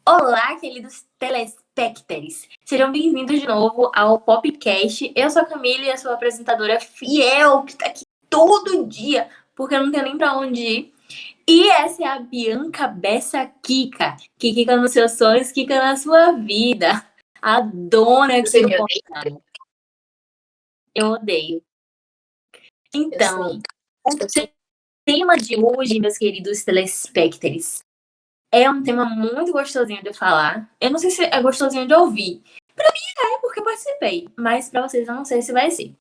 Olá, queridos telespectadores. Sejam bem-vindos de novo ao Popcast. Eu sou a Camila e eu sou a apresentadora fiel que tá aqui todo dia, porque eu não tenho nem pra onde ir. E essa é a Bianca Bessa Kika, que Kika nos seus sonhos, Kika na sua vida. A dona aqui do portal. Eu odeio. Então, o tema de hoje, meus queridos telespectadores, é um tema muito gostosinho de falar. Eu não sei se é gostosinho de ouvir. Pra mim é, porque eu participei. Mas pra vocês eu não sei se vai ser.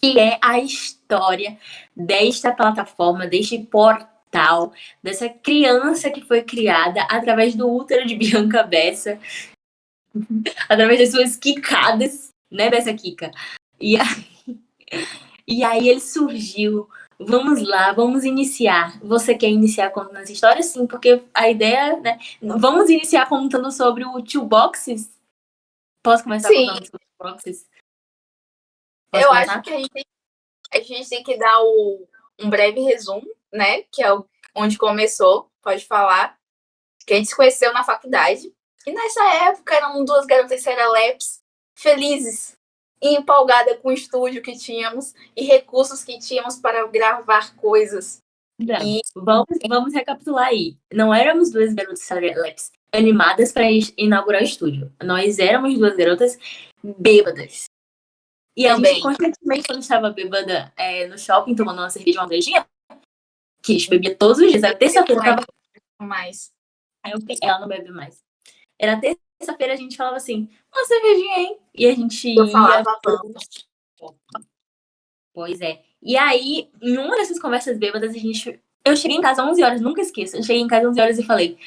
Que é a história desta plataforma, deste portal, dessa criança que foi criada através do útero de Bianca Bessa. Através das suas quicadas, né, Bessa Kika? E aí ele surgiu. Vamos lá, vamos iniciar. Você quer iniciar contando essa história? Sim, porque a ideia, né? Vamos iniciar contando sobre o Two Boxes? Posso começar contando sobre o Two Boxes? Eu acho que a gente tem que dar um breve resumo, né? Que é onde começou, pode falar. Que a gente se conheceu na faculdade. E nessa época eram duas garotas serelepes, felizes e empolgadas com o estúdio que tínhamos e recursos que tínhamos para gravar coisas. Vamos recapitular aí. Não éramos duas garotas serelepes animadas para inaugurar o estúdio. Nós éramos duas garotas bêbadas. E a gente constantemente, quando estava bêbada no shopping, tomando uma cerveja, uma beijinha, que a gente bebia todos os dias. Era terça-feira, tava mais. Ela não bebe mais. Era terça-feira, a gente falava assim, uma cervejinha, hein? E a gente Eu falava, vamos. Pois é. E aí, em uma dessas conversas bêbadas, eu cheguei em casa às 11 horas, nunca esqueço. Eu cheguei em casa às 11 horas e falei,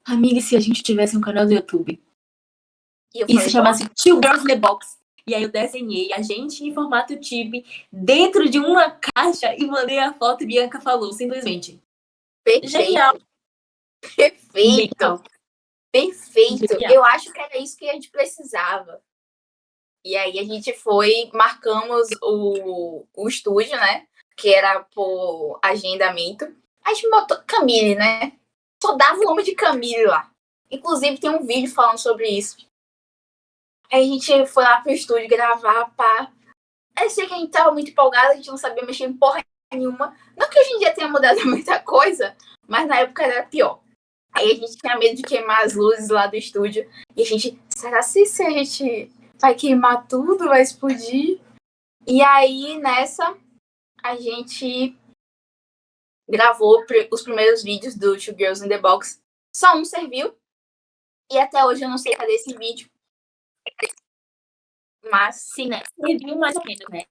amiga, e se a gente tivesse um canal do YouTube? E se chamasse Two Girls in the Box. E aí eu desenhei a gente em formato Tibi dentro de uma caixa e mandei a foto e Bianca falou, simplesmente. Genial. Perfeito. Perfeito. Eu acho que era isso que a gente precisava. E aí a gente marcamos o estúdio, né? Que era por agendamento. A gente botou Camille, né? Só dava o nome de Camille lá. Inclusive tem um vídeo falando sobre isso. Aí a gente foi lá pro estúdio gravar, pá. Eu sei que a gente tava muito empolgada, a gente não sabia mexer em porra nenhuma. Não que hoje em dia tenha mudado muita coisa, mas na época era pior. Aí a gente tinha medo de queimar as luzes lá do estúdio. E a gente, será se a gente vai queimar tudo, vai explodir? E aí, nessa, a gente gravou os primeiros vídeos do Two Girls in the Box. Só um serviu. E até hoje eu não sei cadê esse vídeo. Mas... Sim, né? Serviu mais ou menos, né?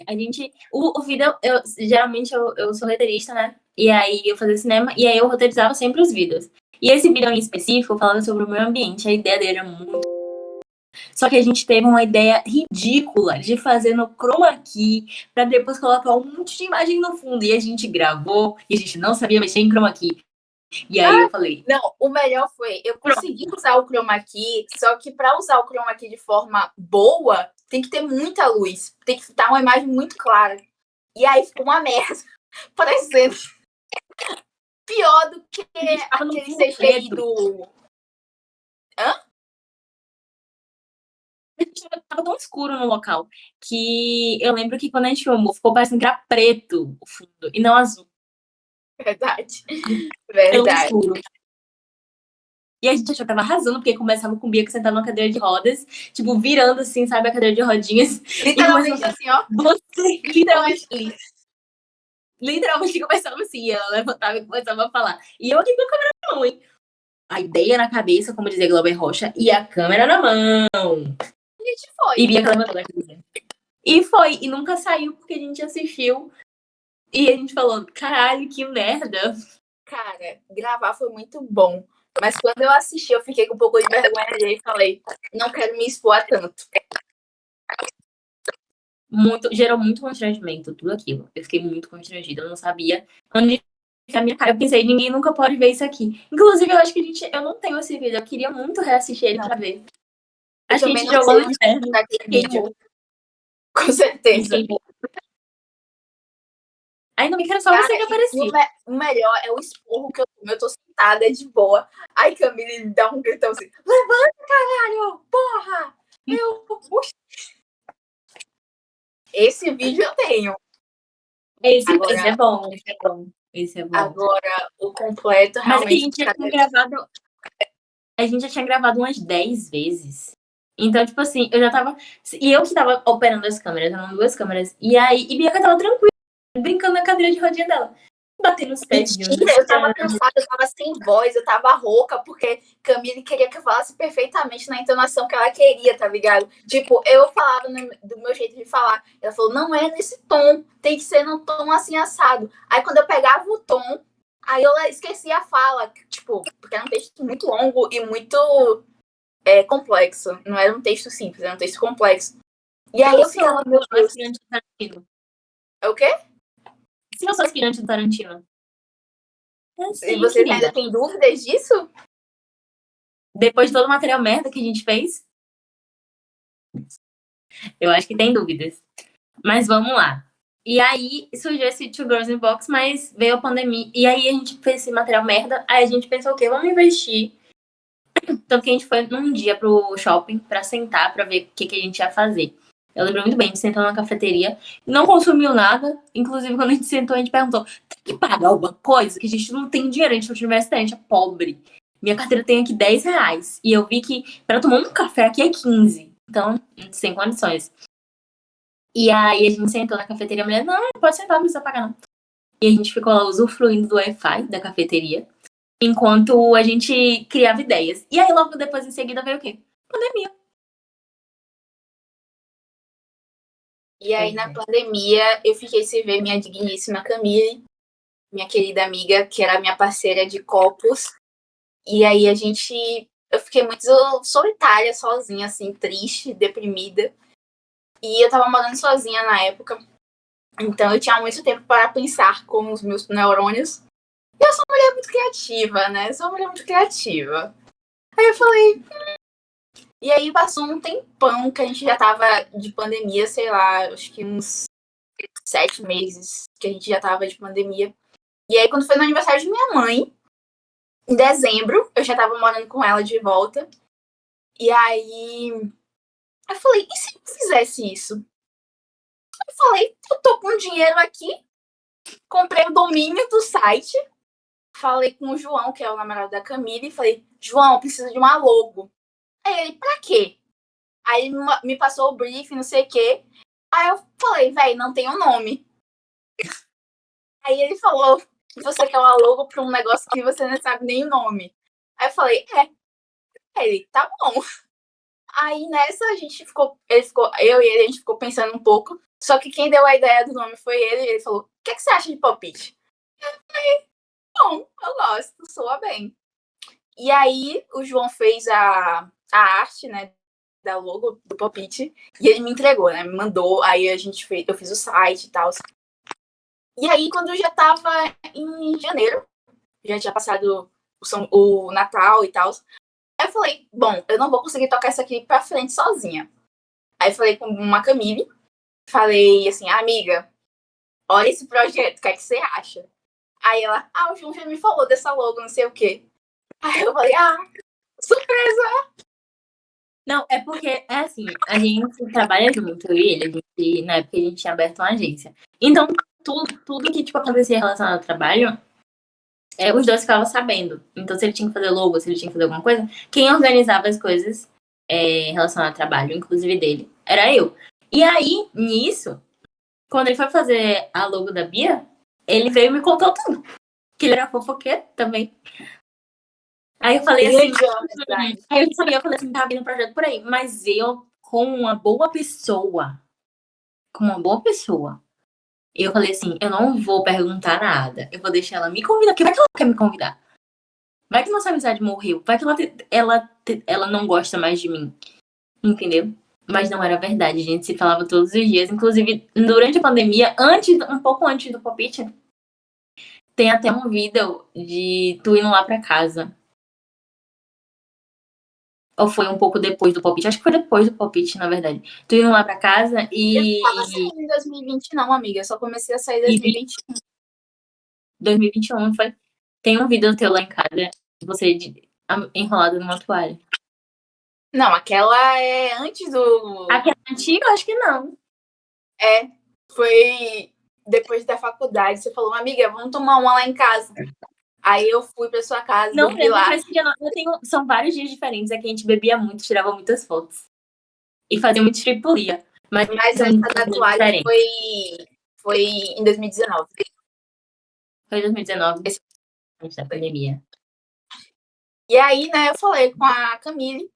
A gente... O vídeo, geralmente eu sou roteirista, né? E aí eu fazia cinema, e aí eu roteirizava sempre os vídeos. E esse vídeo em específico falava sobre o meio ambiente. A ideia dele era muito... Só que a gente teve uma ideia ridícula de fazer no chroma key pra depois colocar um monte de imagem no fundo. E a gente gravou e a gente não sabia mexer em chroma key. E aí eu falei... Não, o melhor foi, eu consegui usar o chroma key, só que pra usar o chroma key de forma boa, tem que ter muita luz. Tem que estar uma imagem muito clara. E aí ficou uma merda. Parecendo pior do que aquele CGI do... Hã? Tava tão escuro no local que eu lembro que quando a gente filmou, ficou parecendo que era preto o fundo e não azul. Verdade. Verdade. Tão escuro. E a gente achou que tava arrasando, porque começava com Bia que sentava numa cadeira de rodas, tipo, virando assim, sabe, a cadeira de rodinhas. Literalmente assim, ó. Você, literalmente começava assim, ela levantava e começava a falar. E eu aqui com a câmera na mão, hein? A ideia na cabeça, como dizia Glauber Rocha, e a câmera na mão. A gente foi. E Bia levantou a cabeça. E foi, e nunca saiu porque a gente assistiu. E a gente falou, caralho, que merda. Cara, gravar foi muito bom. Mas quando eu assisti, eu fiquei com um pouco de vergonha e falei, não quero me expor tanto. Gerou muito constrangimento, tudo aquilo. Eu fiquei muito constrangida, eu não sabia onde ficar a minha cara. Eu pensei, ninguém nunca pode ver isso aqui. Inclusive, eu acho que eu não tenho esse vídeo, eu queria muito reassistir ele pra ver. Acho que a gente jogou no inferno daquele vídeo. Com certeza. Ainda bem que era só você que aparecia. O melhor é o esporro que eu tomo. Eu tô sentada de boa. Aí Camille me dá um gritão assim: levanta, caralho! Porra! Puxa. Esse vídeo eu tenho. Esse é bom, esse é bom. Esse é bom. Agora, o completo, realmente. Mas a gente já tinha gravado umas 10 vezes. Então, tipo assim, eu já tava. E eu que tava operando as câmeras, eram 2 câmeras. E aí, e Bianca tava tranquila, brincando na cadeira de rodinha dela. Batendo os pés. Mentira, eu tava cansada, eu tava sem voz, eu tava rouca, porque Camille queria que eu falasse perfeitamente na entonação que ela queria, tá ligado? Tipo, eu falava do meu jeito de falar. Ela falou, não é nesse tom, tem que ser num tom assim assado. Aí quando eu pegava o tom, aí eu esquecia a fala, tipo, porque era um texto muito longo e muito complexo. Não era um texto simples, era um texto complexo. E aí eu ficava, meu Deus. É o quê? Se eu sou aspirante do Tarantino. E vocês ainda têm dúvidas disso? Depois de todo o material merda que a gente fez? Eu acho que tem dúvidas. Mas vamos lá. E aí surgiu esse Two Girls in Box, mas veio a pandemia. E aí a gente fez esse material merda. Aí a gente pensou o quê? Vamos investir. Tanto que a gente foi num dia pro shopping pra sentar, pra ver o que a gente ia fazer. Eu lembro muito bem, a gente sentou na cafeteria, não consumiu nada. Inclusive, quando a gente sentou, a gente perguntou: tem que pagar alguma coisa? Que a gente não tem dinheiro, a gente não tiver a gente é pobre. Minha carteira tem aqui R$10. E eu vi que pra tomar um café aqui é 15. Então, sem condições. E aí a gente sentou na cafeteria, a mulher, não pode sentar, não precisa pagar não. E a gente ficou lá usufruindo do Wi-Fi da cafeteria, enquanto a gente criava ideias. E aí logo depois, em seguida, veio o quê? Pandemia. E aí, na pandemia, eu fiquei sem ver minha digníssima Camille, minha querida amiga, que era minha parceira de copos. E aí eu fiquei muito solitária, sozinha, assim, triste, deprimida. E eu tava morando sozinha na época. Então eu tinha muito tempo para pensar com os meus neurônios. E eu sou uma mulher muito criativa, né? Eu sou uma mulher muito criativa. Aí eu falei. E aí passou um tempão que a gente já tava de pandemia, sei lá, acho que uns 7 meses que a gente já tava de pandemia. E aí, quando foi no aniversário de minha mãe, em dezembro, eu já tava morando com ela de volta. E aí eu falei, e se eu fizesse isso? Eu falei, eu tô com dinheiro aqui, comprei o domínio do site, falei com o João, que é o namorado da Camille, e falei, João, preciso de uma logo. Aí ele, pra quê? Aí ele me passou o briefing, não sei o quê. Aí eu falei, velho, não tem um nome. Aí ele falou que você quer uma logo pra um negócio que você não sabe nem o nome. Aí eu falei, é. Aí ele, tá bom. Aí nessa eu e ele, a gente ficou pensando um pouco. Só que quem deu a ideia do nome foi ele. E ele falou, o que, é que você acha de palpite? Eu falei, bom, eu gosto, soa bem. E aí o João fez a arte, né, da logo do palpite. E ele me entregou, né, me mandou. Aí eu fiz o site e tal. E aí quando eu já tava em janeiro, já tinha passado o Natal e tal. Aí eu falei, bom, eu não vou conseguir tocar isso aqui pra frente sozinha. Aí falei com uma Camille, falei assim, amiga, olha esse projeto, o que é que você acha? Aí ela, o João já me falou dessa logo, não sei o quê. Aí eu falei, surpresa! Não, é porque, é assim, a gente trabalha junto, eu e ele, na época a gente tinha aberto uma agência. Então, tudo que, tipo, acontecia relacionado ao trabalho, os dois ficavam sabendo. Então, se ele tinha que fazer logo, se ele tinha que fazer alguma coisa, quem organizava as coisas relacionadas ao trabalho, inclusive dele, era eu. E aí, nisso, quando ele foi fazer a logo da Bia, ele veio e me contou tudo. Que ele era fofoqueiro também. Aí eu falei assim, eu falei assim, tá vindo um projeto por aí. Mas eu, com uma boa pessoa, eu falei assim, eu não vou perguntar nada. Eu vou deixar ela me convidar, porque vai que ela quer me convidar. Vai que nossa amizade morreu. Vai que ela não gosta mais de mim. Entendeu? Mas não era verdade, a gente se falava todos os dias. Inclusive, durante a pandemia, um pouco antes do palpite, tem até um vídeo de tu indo lá pra casa. Ou foi um pouco depois do palpite? Acho que foi depois do palpite, na verdade. Tu indo lá pra casa e... Eu não tava saindo em 2020 não, amiga. Eu só comecei a sair em 2021. 2021, foi? Tem um vídeo teu lá em casa, você enrolado numa toalha. Não, aquela é antes do... Aquela antiga, acho que não. Foi depois da faculdade. Você falou, amiga, vamos tomar uma lá em casa. Aí eu fui pra sua casa, Não dormi lembro, lá. mas são vários dias diferentes. É que a gente bebia muito, tirava muitas fotos. E fazia muito tripulia. Mas essa da toalha foi em 2019. Foi 2019, antes da pandemia. E aí, né, eu falei com a Camille,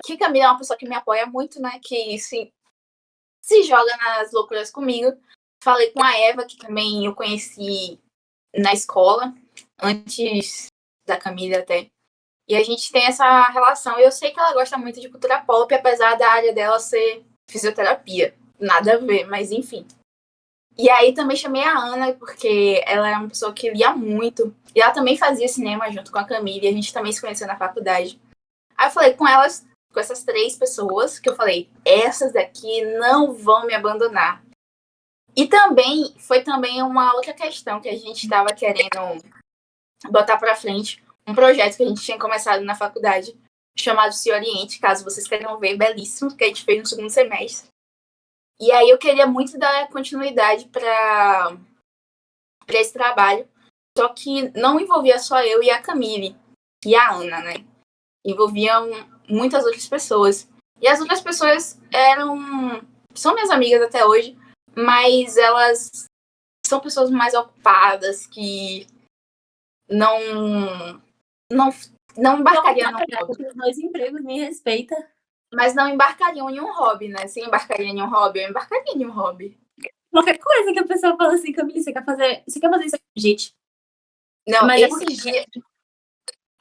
que Camille é uma pessoa que me apoia muito, né, que se joga nas loucuras comigo. Falei com a Eva, que também eu conheci na escola, antes da Camille até. E a gente tem essa relação. Eu sei que ela gosta muito de cultura pop, apesar da área dela ser fisioterapia. Nada a ver, mas enfim. E aí também chamei a Ana, porque ela é uma pessoa que lia muito. E ela também fazia cinema junto com a Camille. E a gente também se conheceu na faculdade. Aí eu falei com elas, com essas 3 pessoas, que eu falei, essas daqui não vão me abandonar. E também, foi também uma outra questão que a gente estava querendo botar pra frente. Um projeto que a gente tinha começado na faculdade, chamado Se Oriente, caso vocês queiram ver, belíssimo, que a gente fez no segundo semestre. E aí eu queria muito dar continuidade para esse trabalho, só que não envolvia só eu e a Camille e a Ana, né? Envolviam muitas outras pessoas. E as outras pessoas são minhas amigas até hoje, mas elas são pessoas mais ocupadas, que não embarcariam num hobby. Os 2 empregos, me respeita. Mas não embarcariam em um hobby, né? Se embarcaria em um hobby, eu embarcaria em um hobby. Qualquer coisa que a pessoa fala assim, Camille, você quer fazer isso? Gente, não, mas esse dia...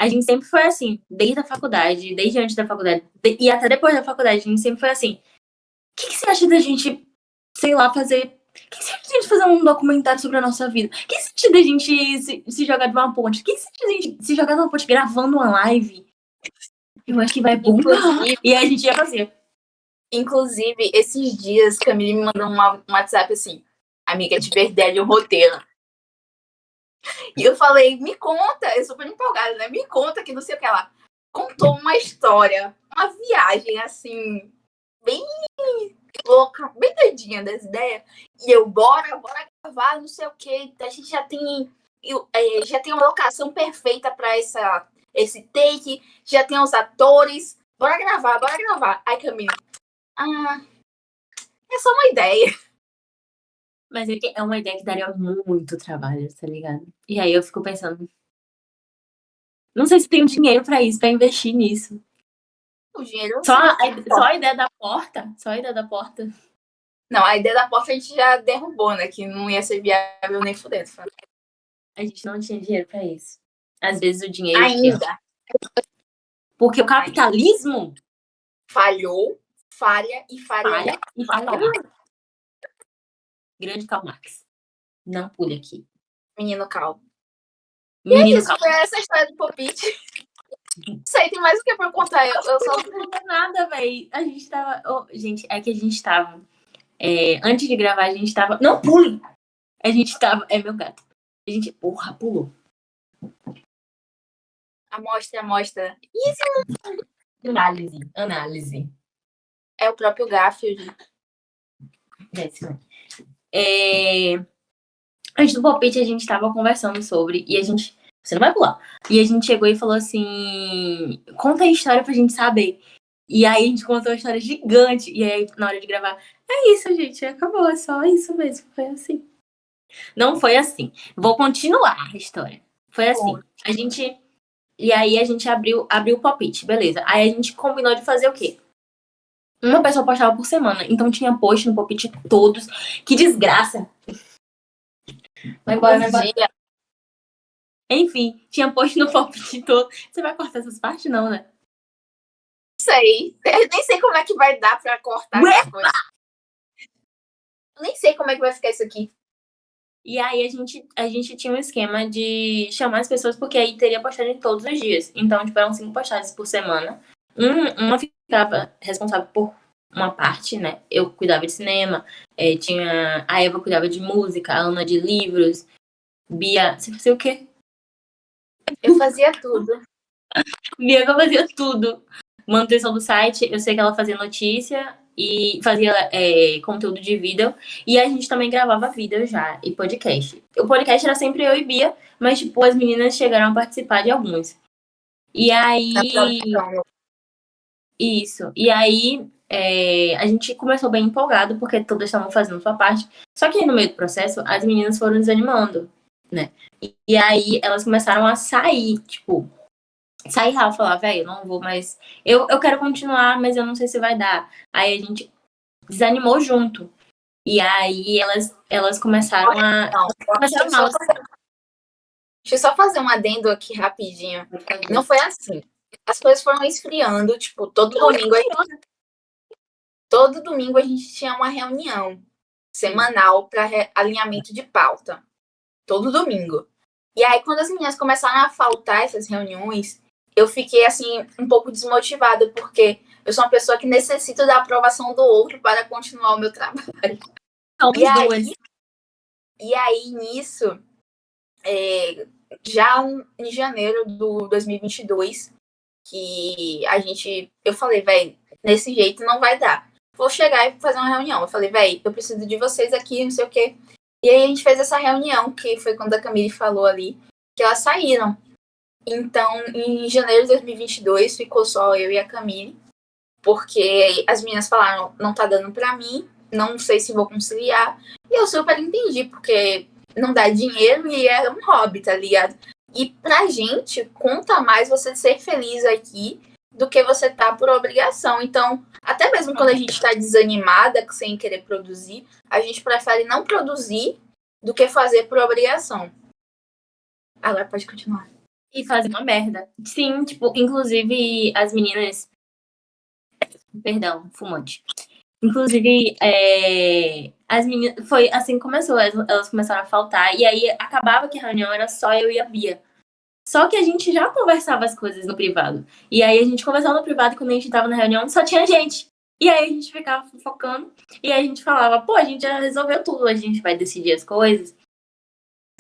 A gente sempre foi assim, desde a faculdade, desde antes da faculdade, e até depois da faculdade, a gente sempre foi assim. O que você acha da gente, sei lá, fazer... O que você acha da gente fazer um documentário sobre a nossa vida? O que você acha da gente se jogar de uma ponte? O que você acha da gente se jogar de uma ponte gravando uma live? Eu acho que vai bombar. E aí a gente ia fazer. Inclusive, esses dias, Camille me mandou um WhatsApp assim, amiga, de verdade, um roteiro. E eu falei, me conta, eu super empolgada, né? Me conta que não sei o que ela contou uma história, uma viagem assim, bem louca, bem doidinha das ideias. E eu, bora gravar, não sei o que. A gente já tem uma locação perfeita para esse take, já tem os atores. Bora gravar. Aí, Camila, é só uma ideia. Mas é uma ideia que daria muito trabalho, tá ligado? E aí eu fico pensando, não sei se tenho dinheiro pra isso, pra investir nisso. O dinheiro... Só a ideia da porta? Só a ideia da porta? Não, a ideia da porta a gente já derrubou, né? Que não ia ser viável nem fudendo. A gente não tinha dinheiro pra isso. Às vezes o dinheiro... Ainda. Porque o capitalismo... Falhou, falha. Grande Karl Marx. Não pule aqui. Menino calmo. E Menino é isso, foi essa história do palpite. Não sei, tem mais o que pra contar. Eu só não conta nada, velho. A gente tava... gente, é que a gente tava... antes de gravar, a gente tava... Não pule! A gente tava... É meu gato. A gente... Porra, pulou. Amostra. Isso! Análise. É o próprio Garfield. Antes do palpite, a gente tava conversando sobre... E a gente... Você não vai pular. E a gente chegou e falou assim... Conta a história pra gente saber. E aí a gente contou uma história gigante. E aí, na hora de gravar... É isso, gente. Acabou. É só isso mesmo. Foi assim. Não foi assim. Vou continuar a história. Foi assim. E aí a gente abriu o palpite. Beleza. Aí a gente combinou de fazer o quê? Uma pessoa postava por semana. Então tinha post no palpite todos. Que desgraça. Vai embora. Enfim, tinha post no palpite todo. Você vai cortar essas partes, não, né? Sei. Eu nem sei como é que vai dar pra cortar essa coisa. Eu nem sei como é que vai ficar isso aqui. E aí a gente tinha um esquema de chamar as pessoas, porque aí teria postagem todos os dias. Então, tipo, eram 5 postagens por semana. Uma ficava responsável por uma parte, né? Eu cuidava de cinema, tinha a Eva cuidava de música, a Ana de livros, Bia, você fazia o quê? Eu fazia tudo. Bianca fazia tudo. Manutenção do site, eu sei que ela fazia notícia e fazia conteúdo de vídeo. E a gente também gravava vídeo já, e podcast. O podcast era sempre eu e Bia, mas, tipo, as meninas chegaram a participar de alguns. E aí. Isso. E aí, a gente começou bem empolgado, porque todas estavam fazendo sua parte. Só que aí, no meio do processo, as meninas foram desanimando, né? E aí, elas começaram a sair, tipo, sair real, falar, velho, eu não vou mais. Eu quero continuar, mas eu não sei se vai dar. Aí a gente desanimou junto. E aí elas começaram a. Deixa eu só fazer um adendo aqui rapidinho. Não foi assim. As coisas foram esfriando, tipo, todo domingo a gente tinha uma reunião semanal para alinhamento de pauta. Todo domingo. E aí, quando as meninas começaram a faltar essas reuniões, eu fiquei, assim, um pouco desmotivada, porque eu sou uma pessoa que necessita da aprovação do outro para continuar o meu trabalho. E aí, nisso, já em janeiro do 2022, que eu falei, velho, nesse jeito não vai dar. Vou chegar e fazer uma reunião. Eu falei, velho, eu preciso de vocês aqui, não sei o quê. E aí a gente fez essa reunião, que foi quando a Camille falou ali, que elas saíram. Então, em janeiro de 2022, ficou só eu e a Camille, porque as meninas falaram, não tá dando pra mim, não sei se vou conciliar. E eu super entendi, porque não dá dinheiro e é um hobby, tá ligado? E pra gente, conta mais você ser feliz aqui do que você tá por obrigação. Então, até mesmo quando a gente tá desanimada, sem querer produzir, a gente prefere não produzir do que fazer por obrigação. Agora pode continuar. E fazer uma merda. Sim, tipo, inclusive as meninas. Perdão, fumante. Inclusive, as meninas. Foi assim que começou, elas começaram a faltar. E aí acabava que a reunião era só eu e a Bia. Só que a gente já conversava as coisas no privado. E aí a gente conversava no privado, quando a gente tava na reunião, só tinha gente. E aí a gente ficava focando. E aí a gente falava, pô, a gente já resolveu tudo, a gente vai decidir as coisas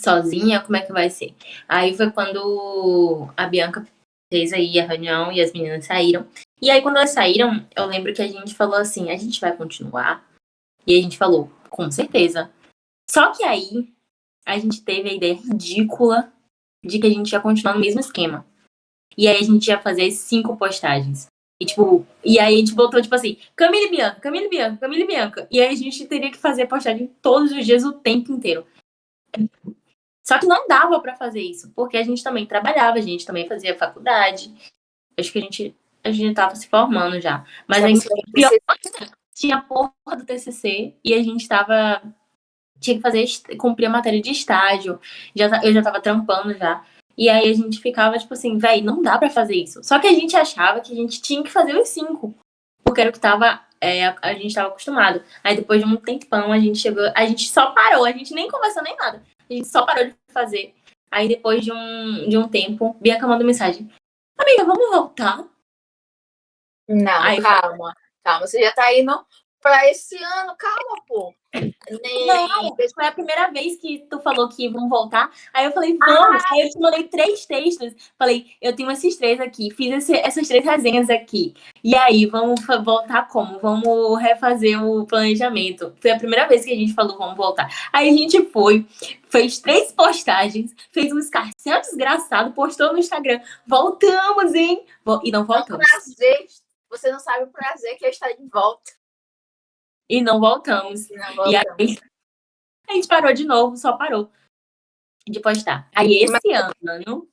sozinha, como é que vai ser? Aí foi quando a Bianca fez aí a reunião e as meninas saíram. E aí quando elas saíram, eu lembro que a gente falou assim, a gente vai continuar? E a gente falou, com certeza. Só que aí a gente teve a ideia ridícula de que a gente ia continuar no mesmo esquema. E aí a gente ia fazer as 5 postagens. E, tipo, e aí a gente botou, tipo assim, Camille Bianca, Camille Bianca, Camille Bianca. E aí a gente teria que fazer postagem todos os dias, o tempo inteiro. Só que não dava pra fazer isso, porque a gente também trabalhava, a gente também fazia faculdade. Acho que a gente tava se formando já. Mas a gente tinha a porra do TCC e a gente tinha que fazer, cumprir a matéria de estágio. Eu já tava trampando já. E aí a gente ficava, tipo assim, véi, não dá pra fazer isso. Só que a gente achava que a gente tinha que fazer os 5. Porque era o que a gente tava acostumado. Aí depois de um tempão, a gente chegou, a gente só parou, a gente nem conversou nem nada. A gente só parou de fazer. Aí depois de um tempo, Bianca mandou mensagem. Amiga, vamos voltar? Não, aí, calma. Você já tá indo pra esse ano, calma, pô. Não, foi a primeira vez que tu falou que vão voltar. Aí eu falei, vamos. Aí eu te mandei 3 textos. Falei, eu tenho esses 3 aqui. Fiz essas 3 resenhas aqui. E aí, vamos voltar como? Vamos refazer o planejamento. Foi a primeira vez que a gente falou, vamos voltar. Aí a gente fez 3 postagens, fez um escarcel desgraçado, postou no Instagram. Voltamos, hein? E não voltamos. Prazer. Você não sabe o prazer que é estar de volta. E não voltamos. E aí, a gente parou de novo, só parou de postar. Aí esse ano.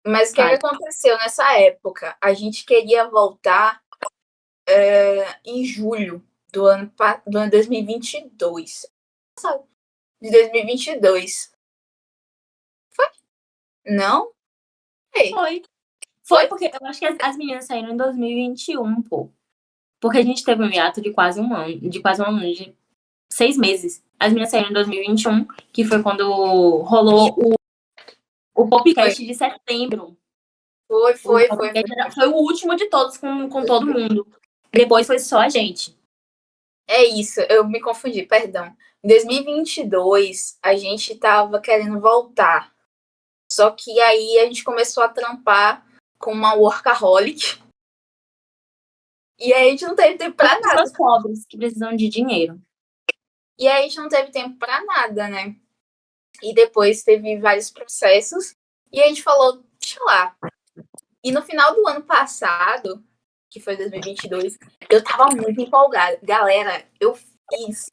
Mas o que aconteceu nessa época? A gente queria voltar em julho do ano 2022. De 2022. Foi? Não? Foi porque eu acho que as meninas saíram em 2021, pô. Porque a gente teve um hiato de quase um ano, de 6 meses. As meninas saíram em 2021, que foi quando rolou o podcast de setembro. Foi. Foi o último de todos com todo mundo. Depois foi só a gente. É isso, eu me confundi, perdão. Em 2022, a gente tava querendo voltar. Só que aí a gente começou a trampar com uma workaholic. E aí a gente não teve tempo pra nada. Pessoas pobres que precisam de dinheiro. E aí a gente não teve tempo pra nada, né? E depois teve vários processos. E a gente falou, deixa lá. E no final do ano passado, que foi 2022, eu tava muito empolgada. Galera, eu fiz.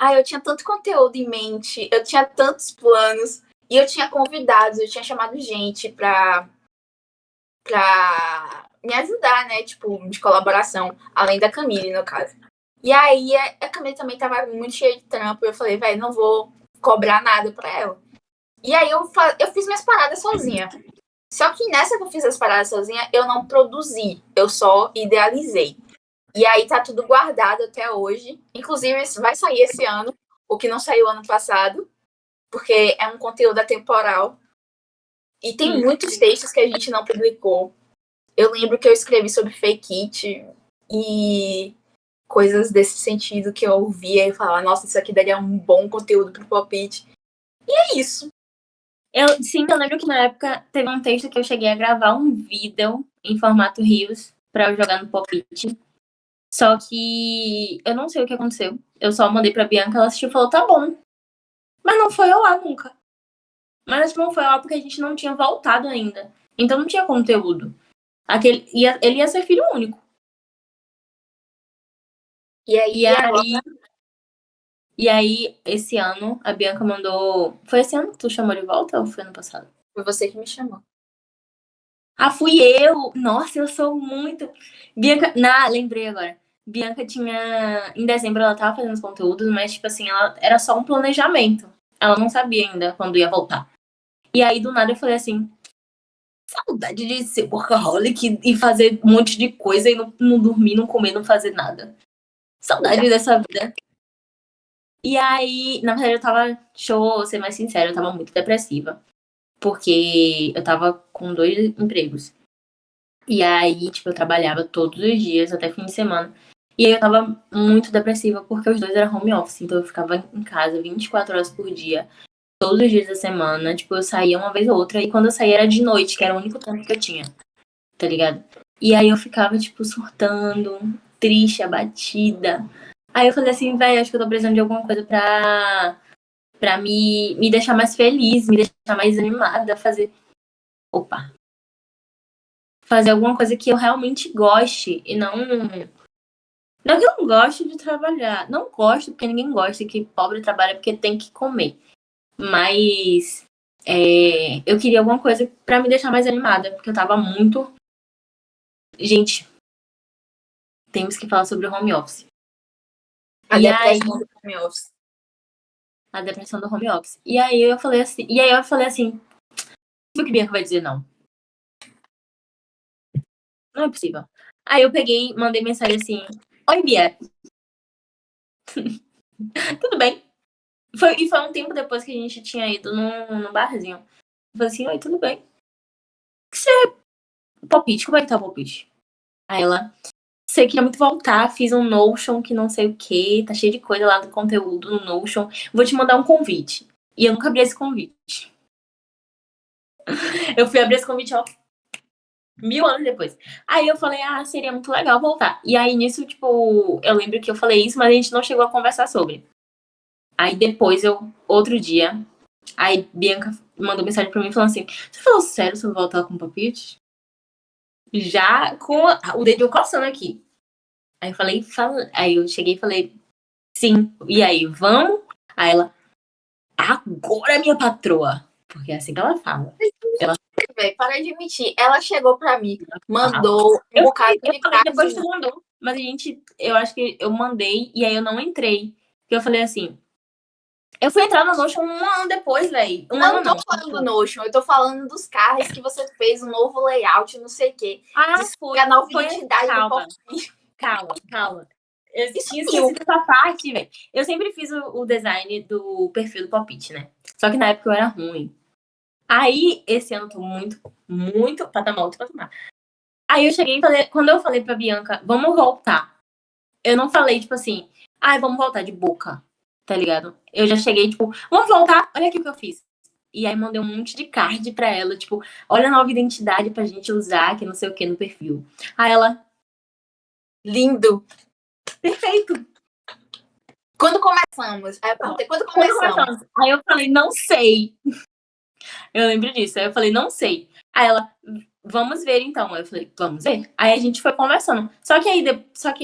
Eu tinha tanto conteúdo em mente, eu tinha tantos planos. E eu tinha convidados, eu tinha chamado gente pra me ajudar, né? Tipo, de colaboração, além da Camille, no caso. E aí a Camille também tava muito cheia de trampo. Eu falei, velho, não vou cobrar nada pra ela. E aí eu fiz minhas paradas sozinha. Só que nessa que eu fiz as paradas sozinha, eu não produzi. Eu só idealizei. E aí tá tudo guardado até hoje. Inclusive, vai sair esse ano, o que não saiu ano passado, porque é um conteúdo atemporal. E tem muitos textos que a gente não publicou. Eu lembro que eu escrevi sobre fake it e coisas desse sentido que eu ouvia e falava, nossa, isso aqui daria um bom conteúdo pro Pop-It. E é isso. Eu lembro que na época teve um texto que eu cheguei a gravar um vídeo em formato Reels pra eu jogar no Pop-It. Só que eu não sei o que aconteceu. Eu só mandei pra Bianca, ela assistiu e falou, tá bom. Mas não foi ao ar nunca. Mas acho que não foi ao ar porque a gente não tinha voltado ainda. Então não tinha conteúdo. Ele ia ser filho único. E aí, esse ano, a Bianca mandou... Foi esse ano que tu chamou de volta ou foi ano passado? Foi você que me chamou. Fui eu! Nossa, eu sou muito... Bianca... lembrei agora. Bianca tinha... Em dezembro ela tava fazendo os conteúdos, mas, tipo assim, ela era só um planejamento. Ela não sabia ainda quando ia voltar. E aí, do nada, eu falei assim... Saudade de ser workaholic e fazer um monte de coisa e não dormir, não comer, não fazer nada. Saudade dessa vida. E aí, na verdade, eu tava... Deixa eu ser mais sincera, eu tava muito depressiva. Porque eu tava com 2 empregos. E aí, tipo, eu trabalhava todos os dias, até fim de semana. E aí eu tava muito depressiva, porque os 2 eram home office. Então eu ficava em casa 24 horas por dia, todos os dias da semana. Tipo, eu saía uma vez ou outra. E quando eu saía era de noite, que era o único tempo que eu tinha. Tá ligado? E aí eu ficava, tipo, surtando, triste, abatida. Aí eu falei assim, velho, acho que eu tô precisando de alguma coisa pra me deixar mais feliz, me deixar mais animada, fazer alguma coisa que eu realmente goste e não que eu não goste de trabalhar. Não gosto, porque ninguém gosta que pobre trabalha porque tem que comer. Mas eu queria alguma coisa pra me deixar mais animada, porque eu tava muito... Gente, temos que falar sobre o home office. A depressão do home office. A depressão do home office. E aí eu falei assim, o que Bianca vai dizer não? Não é possível. Aí eu peguei, mandei mensagem assim, oi, Bia. Tudo bem? Foi um tempo depois que a gente tinha ido num barzinho. Eu falei assim, oi, tudo bem? O que você... Palpite, como é que tá o palpite? Aí ela, você queria muito voltar, fiz um Notion que não sei o que, tá cheio de coisa lá do conteúdo no Notion. Vou te mandar um convite. E eu nunca abri esse convite. Eu fui abrir esse convite, ó, 1000 anos depois. Aí eu falei, seria muito legal voltar. E aí nisso, tipo, eu lembro que eu falei isso, mas a gente não chegou a conversar sobre. Aí depois outro dia, aí Bianca mandou mensagem pra mim falando assim, você falou sério sobre voltar com o palpite? Já com o dedo coçando aqui. Aí eu falei, aí eu cheguei e falei, sim. E aí, vamos? Aí ela, agora minha patroa. Porque é assim que ela fala. Para de mentir. Ela chegou pra mim, mandou um bocado de falei, depois tu mandou. Mas eu acho que eu mandei e aí eu não entrei. Porque eu falei assim, eu fui entrar no Notion 1 ano depois, velho. Não tô falando do Notion, eu tô falando dos carros que você fez, um novo layout, não sei o quê. Foi. A nova identidade do Calma. Eu tinha esquecido essa parte, velho. Eu sempre fiz o design do perfil do Palpite, né? Só que na época eu era ruim. Aí, esse ano eu tô muito patamar, outro patamar. Aí eu cheguei e falei, quando eu falei pra Bianca, vamos voltar. Eu não falei, tipo assim, vamos voltar de boca, tá ligado? Eu já cheguei, tipo, vamos voltar, olha aqui o que eu fiz. E aí mandei um monte de card pra ela, tipo, olha a nova identidade pra gente usar, que não sei o que no perfil. Aí ela, lindo. Perfeito. Quando começamos? Aí eu perguntei, quando começamos? Aí eu falei, não sei. Eu lembro disso. Aí eu falei, não sei. Aí ela, vamos ver então. Aí eu falei, vamos ver. Aí a gente foi conversando. Só que aí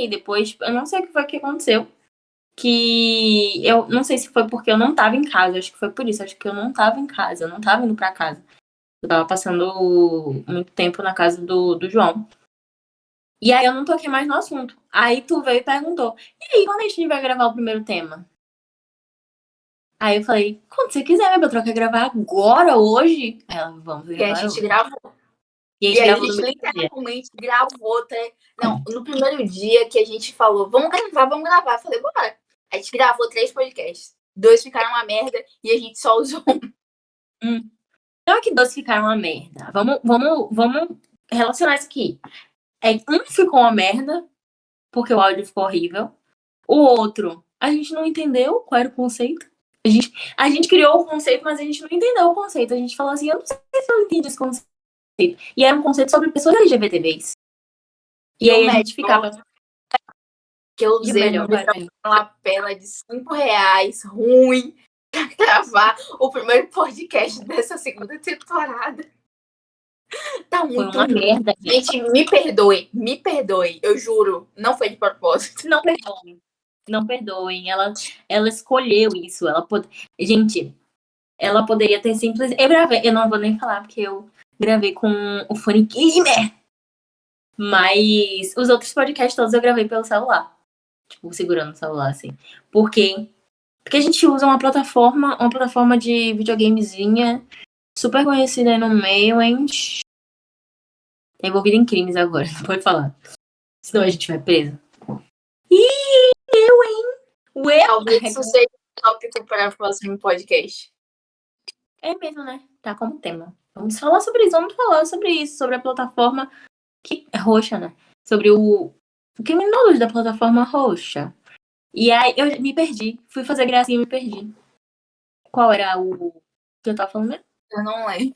depois, tipo, eu não sei o que foi que aconteceu. Que eu não sei se foi porque eu não tava em casa. Acho que foi por isso. Acho que eu não tava em casa. Eu não tava indo pra casa. Eu tava passando muito tempo na casa do João. E aí eu não toquei mais no assunto. Aí tu veio e perguntou, e aí, quando a gente vai gravar o primeiro tema? Aí eu falei, quando você quiser, minha patroa, quer gravar agora, hoje? Aí ela, vamos gravar. E a gente gravou. E aí a gente literalmente gravou até. Não, no primeiro dia que a gente falou, vamos gravar. Eu falei, bora. A gente gravou 3 podcasts. 2 ficaram uma merda e a gente só usou um. Não é que 2 ficaram uma merda. Vamos relacionar isso aqui. Um ficou uma merda, porque o áudio ficou horrível. O outro, a gente não entendeu qual era o conceito. A gente criou o conceito, mas a gente não entendeu o conceito. A gente falou assim, eu não sei se eu entendi esse conceito. E era um conceito sobre pessoas LGBTs. E aí a gente ficava... Que eu usei uma lapela de R$5, ruim, pra gravar o primeiro podcast dessa segunda temporada. Tá muito foi uma merda. Gente, me perdoe, eu juro. Não foi de propósito. Não perdoem. Ela escolheu isso. Gente, ela poderia ter simplesmente... Eu não vou nem falar, porque eu gravei com o Fone Gamer. Mas os outros podcasts todos eu gravei pelo celular. Tipo, segurando o celular, assim. Porque a gente usa uma plataforma de videogamezinha super conhecida aí no meio, hein? É envolvida em crimes agora, não pode falar. Senão a gente vai presa. Ih, Talvez isso seja um tópico para o próximo podcast. É mesmo, né? Tá como tema. Vamos falar sobre isso, sobre a plataforma que é roxa, né? Sobre o criminoso da plataforma roxa. E aí eu me perdi. Fui fazer gracinha e me perdi. Qual era o que eu tava falando mesmo? Eu não lembro.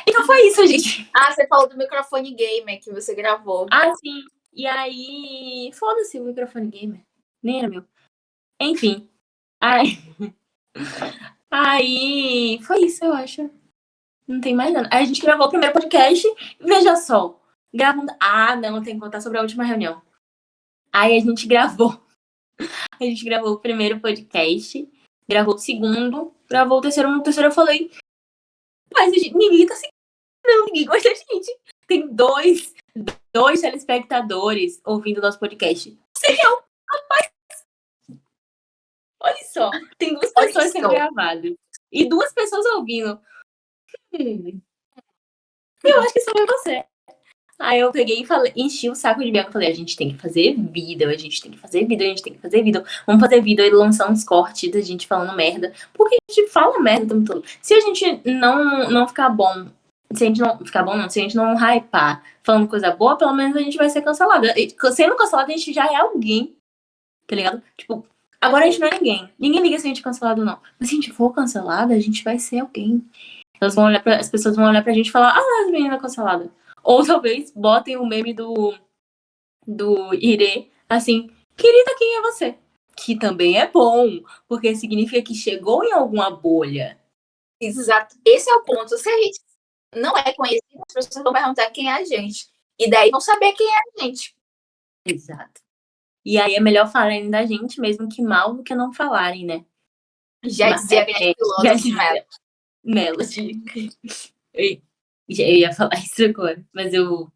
Então foi isso, gente. Você falou do microfone gamer que você gravou. Sim. E aí... Foda-se o microfone gamer. Nem era meu. Enfim. Aí... Foi isso, eu acho. Não tem mais nada. Aí a gente gravou o primeiro podcast. Veja só. Gravando... não. Tem que contar sobre a última reunião. Aí a gente gravou. A gente gravou o primeiro podcast. Gravou o segundo. Gravou o terceiro. No terceiro eu falei... Mas ninguém tá seguindo. Não, ninguém gosta da gente. Tem dois telespectadores ouvindo o nosso podcast. Você é um rapaz. Olha só. Tem 2 pessoas sendo gravadas. E 2 pessoas ouvindo. Eu acho que só é você. Aí eu peguei e falei, enchi o saco de Bianca. Falei, a gente tem que fazer vídeo. Vamos fazer vídeo e lançar uns cortes da gente falando merda. Porque a gente fala merda o tempo todo. Se a gente não ficar bom, se a gente não ficar bom, não, se a gente não hypar falando coisa boa, pelo menos a gente vai ser cancelada. E, sendo cancelada, a gente já é alguém. Tá ligado? Tipo, agora a gente não é ninguém. Ninguém liga se a gente é cancelado ou não. Mas se a gente for cancelada, a gente vai ser alguém. As pessoas vão olhar pra gente e falar, as meninas canceladas. Ou talvez botem o meme do Irê, assim, querida, quem é você? Que também é bom, porque significa que chegou em alguma bolha. Exato. Esse é o ponto. Se a gente não é conhecido, as pessoas vão perguntar quem é a gente. E daí vão saber quem é a gente. Exato. E aí é melhor falarem da gente mesmo que mal do que não falarem, né? Já dizia aquele filósofo Melody. Eu ia falar isso agora, mas eu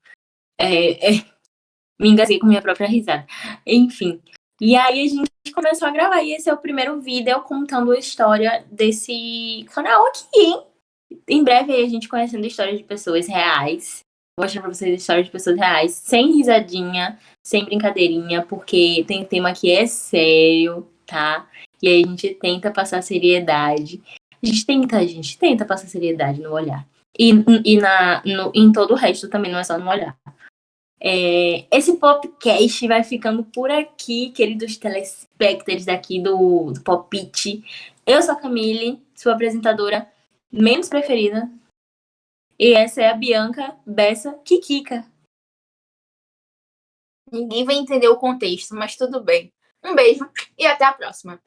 me engasguei com minha própria risada. Enfim. E aí a gente começou a gravar. E esse é o primeiro vídeo contando a história desse canal aqui, hein? Em breve aí a gente conhecendo histórias de pessoas reais. Vou mostrar pra vocês histórias de pessoas reais. Sem risadinha, sem brincadeirinha, porque tem tema que é sério, tá? E aí a gente tenta passar seriedade. A gente tenta passar seriedade no olhar. E em todo o resto também, não é só no olhar. Esse podcast vai ficando por aqui, queridos telespectadores daqui do Popit. Eu sou a Camille, sua apresentadora menos preferida. E essa é a Bianca Bessa Kikika. Ninguém vai entender o contexto, mas tudo bem. Um beijo e até a próxima.